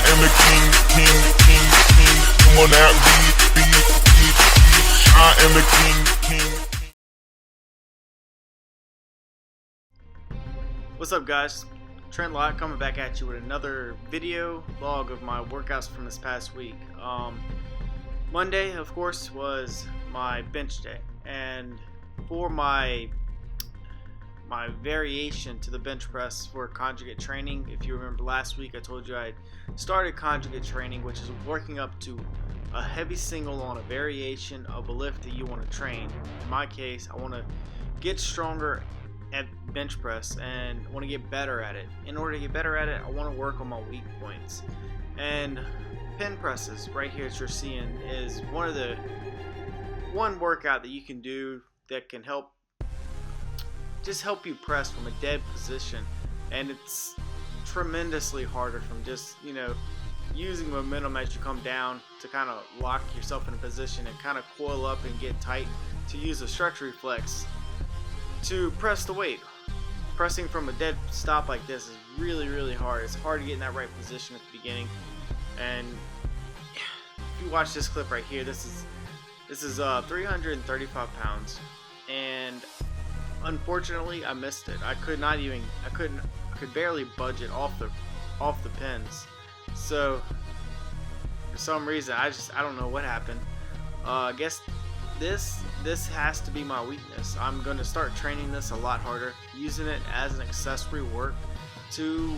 am the king. Come on out, be. I am the king. What's up, guys? Trent Lott coming back at you with another video log of my workouts from this past week. Monday, of course, was my bench day, and for my variation to the bench press for conjugate training, if you remember last week I told you I had started conjugate training, which is working up to a heavy single on a variation of a lift that you want to train. In my case, I want to get stronger at bench press and want to get better at it. In order to get better at it, I want to work on my weak points. And pin presses right here that you're seeing is one workout that you can do that can help you press from a dead position, and it's tremendously harder from just using momentum as you come down to kind of lock yourself in a position and kind of coil up and get tight to use a stretch reflex to press the weight. Pressing from a dead stop like this is really hard. It's hard to get in that right position at the beginning. And if you watch this clip right here, this is 335 pounds, and unfortunately I missed it. I could barely budge it off the pins. So for some reason I don't know what happened. I guess this has to be my weakness. I'm going to start training this a lot harder, using it as an accessory work to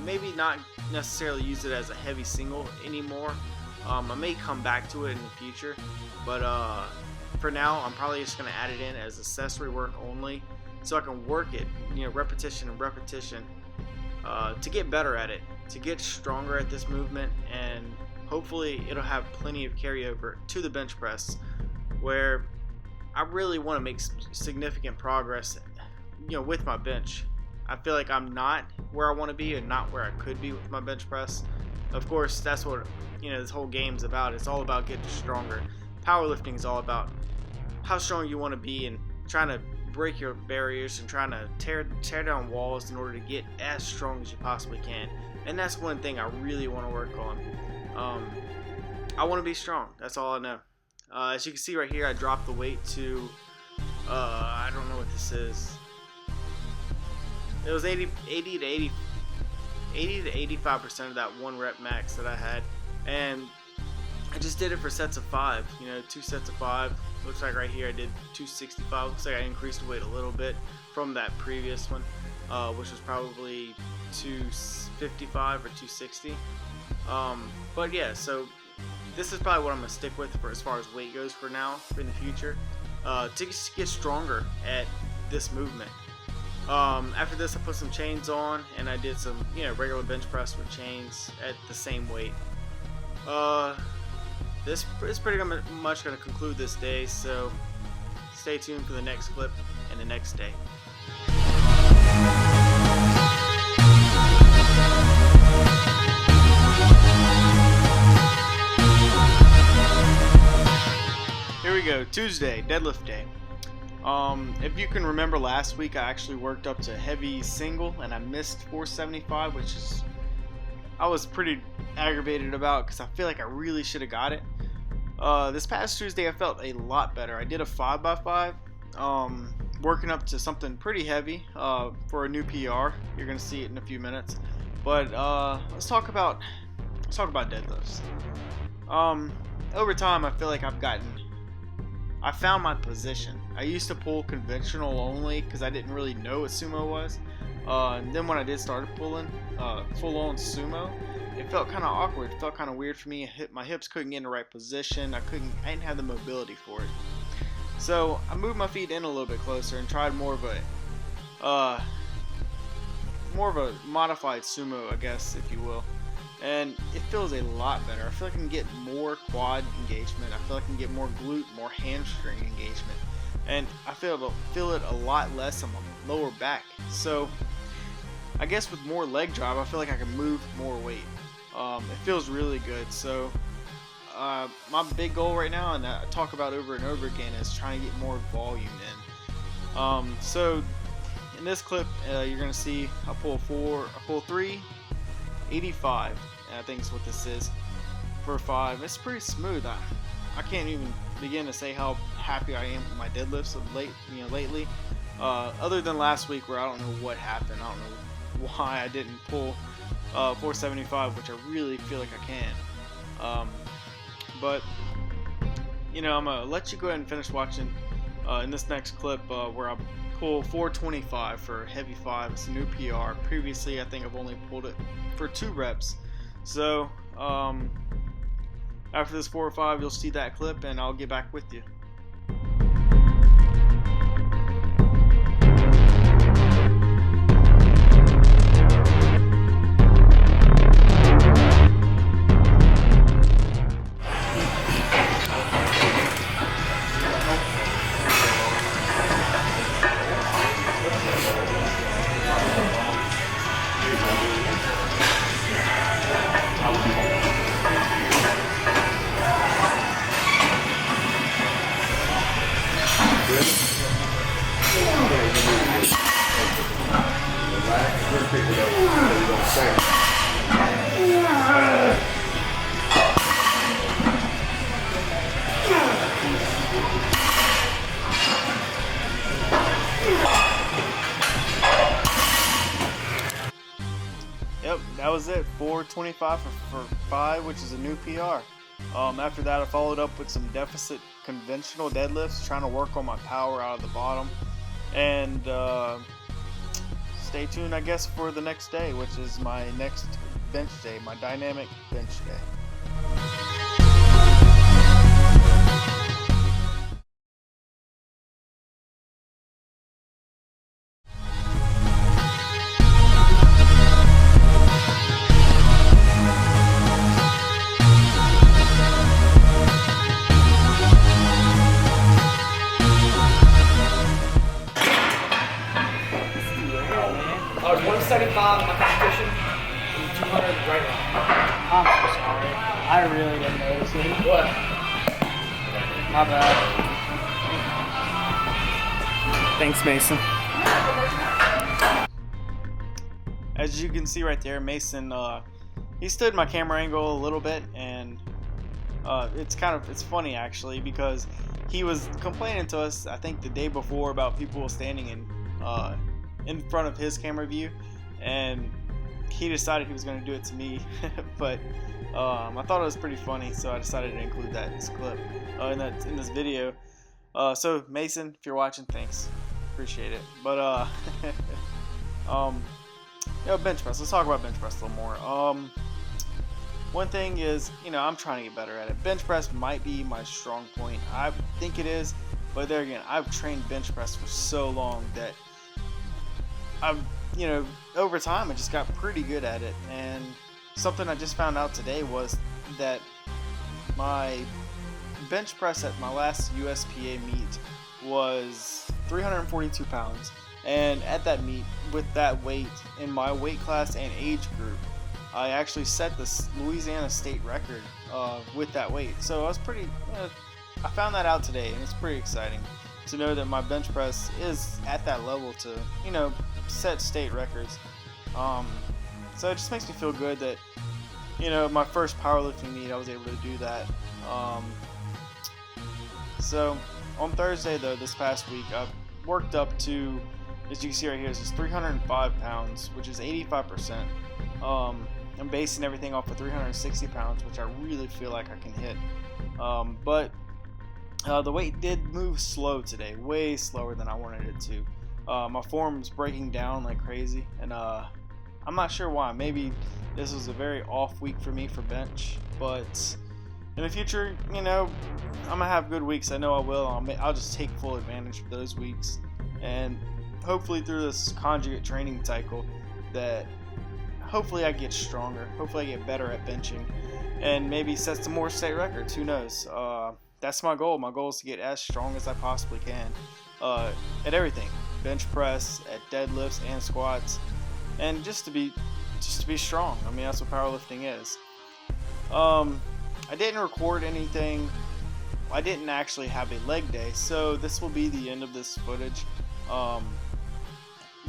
maybe not necessarily use it as a heavy single anymore. I may come back to it in the future, but for now I'm probably just going to add it in as accessory work only, so I can work it repetition and repetition to get better at it, to get stronger at this movement, and hopefully it'll have plenty of carryover to the bench press, where I really want to make significant progress with my bench. I feel like I'm not where I want to be and not where I could be with my bench press. Of course, that's what this whole game's about. It's all about getting stronger. Powerlifting is all about how strong you want to be and trying to break your barriers and trying to tear down walls in order to get as strong as you possibly can. And that's one thing I really want to work on. I want to be strong. That's all I know. As you can see right here, I dropped the weight to I don't know what this is. It was 80 to 85% of that 1 rep max that I had, and I just did it for sets of 5. 2 sets of 5. Looks like right here I did 265. Looks like I increased the weight a little bit from that previous one, which was probably 255 or 260. But yeah, so this is probably what I'm gonna stick with for as far as weight goes for now, for in the future, to just get stronger at this movement. After this, I put some chains on, and I did some regular bench press with chains at the same weight. This is pretty much going to conclude this day, so stay tuned for the next clip and the next day. Here we go, Tuesday, deadlift day. If you can remember last week, I actually worked up to heavy single and I missed 475, which is I was pretty aggravated about because I feel like I really should have got it. This past Tuesday I felt a lot better. I did a 5x5, working up to something pretty heavy for a new PR. You're gonna see it in a few minutes, but let's talk about deadlifts. Over time, I feel like I found my position. I used to pull conventional only because I didn't really know what sumo was. And then when I did start pulling full-on sumo, it felt kind of awkward. It felt kind of weird for me. My hips couldn't get in the right position. I didn't have the mobility for it. So I moved my feet in a little bit closer and tried more of a modified sumo, I guess, if you will. And it feels a lot better. I feel like I can get more quad engagement. I feel like I can get more glute, more hamstring engagement. And I feel it a lot less on my lower back. So I guess with more leg drive, I feel like I can move more weight. It feels really good. So my big goal right now, and I talk about over and over again, is trying to get more volume in. So in this clip, you're gonna see I pull 3, 85, and I think is what this is for 5. It's pretty smooth. I can't even begin to say how happy I am with my deadlifts of lately. Other than last week where I don't know what happened. I don't know why I didn't pull 475, which I really feel like I can. But I'm gonna let you go ahead and finish watching in this next clip where I pull 425 for heavy 5. It's a new PR. Previously, I think I've only pulled it for 2 reps. So after this 4 or 5, you'll see that clip, and I'll get back with you. Yep, that was it. 425 for 5, which is a new PR. After that, I followed up with some deficit conventional deadlifts, trying to work on my power out of the bottom. And stay tuned, I guess, for the next day, which is my next bench day, my dynamic bench day. I was 175 in my competition and 200 right now. I'm so sorry. I really didn't notice it. What? My bad. Thanks, Mason. As you can see right there, Mason, he stood my camera angle a little bit, and it's funny actually, because he was complaining to us, I think the day before, about people standing in front of his camera view, and he decided he was going to do it to me. But I thought it was pretty funny, so I decided to include that in this clip, in this video. So Mason, if you're watching, thanks, appreciate it. But bench press. Let's talk about bench press a little more. One thing is, I'm trying to get better at it. Bench press might be my strong point. I think it is, but there again, I've trained bench press for so long that over time I just got pretty good at it. And something I just found out today was that my bench press at my last USPA meet was 342 pounds. And at that meet, with that weight in my weight class and age group, I actually set the Louisiana state record with that weight. So I was pretty, I found that out today, and it's pretty exciting to know that my bench press is at that level to, set state records. So it just makes me feel good that, my first powerlifting meet, I was able to do that. So on Thursday, though, this past week, I worked up to, as you can see right here, this is 305 pounds, which is 85%. I'm basing everything off of 360 pounds, which I really feel like I can hit. But the weight did move slow today, way slower than I wanted it to. My form's breaking down like crazy, and I'm not sure why. Maybe this was a very off week for me for bench, but in the future, I'm gonna have good weeks. I know I will. I'll just take full advantage of those weeks, and hopefully through this conjugate training cycle, that hopefully I get stronger. Hopefully I get better at benching, and maybe set some more state records. Who knows? That's my goal. My goal is to get as strong as I possibly can at everything: bench press, at deadlifts and squats, and just to be strong. I mean, that's what powerlifting is. I didn't record anything. I didn't actually have a leg day, so this will be the end of this footage.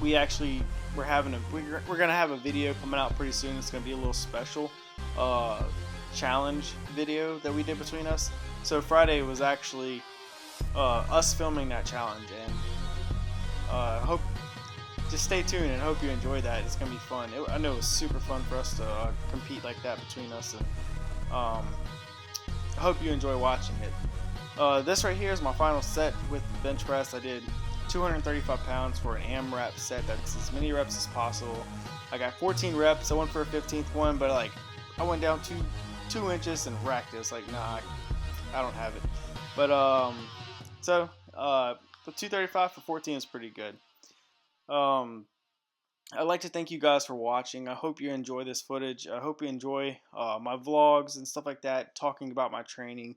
We actually we're gonna have a video coming out pretty soon. It's gonna be a little special challenge video that we did between us. So Friday was actually us filming that challenge, and hope just stay tuned and hope you enjoy that. It's gonna be fun. I know it was super fun for us to compete like that between us, and I hope you enjoy watching it. This right here is my final set with bench press. I did 235 pounds for an AMRAP set. That's as many reps as possible. I got 14 reps. I went for a 15th one, but like I went down 2 inches and racked it. It's like, nah, I don't have it. But the 235 for 14 is pretty good. I'd like to thank you guys for watching. I hope you enjoy this footage. I hope you enjoy my vlogs and stuff like that, talking about my training.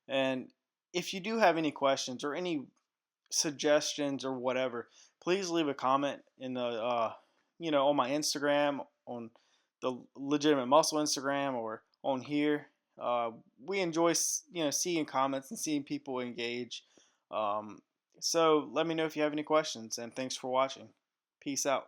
And if you do have any questions or any suggestions or whatever, please leave a comment in the on my Instagram, on the Legitimate Muscle Instagram, or on here. We enjoy seeing comments and seeing people engage. So let me know if you have any questions, and thanks for watching. Peace out.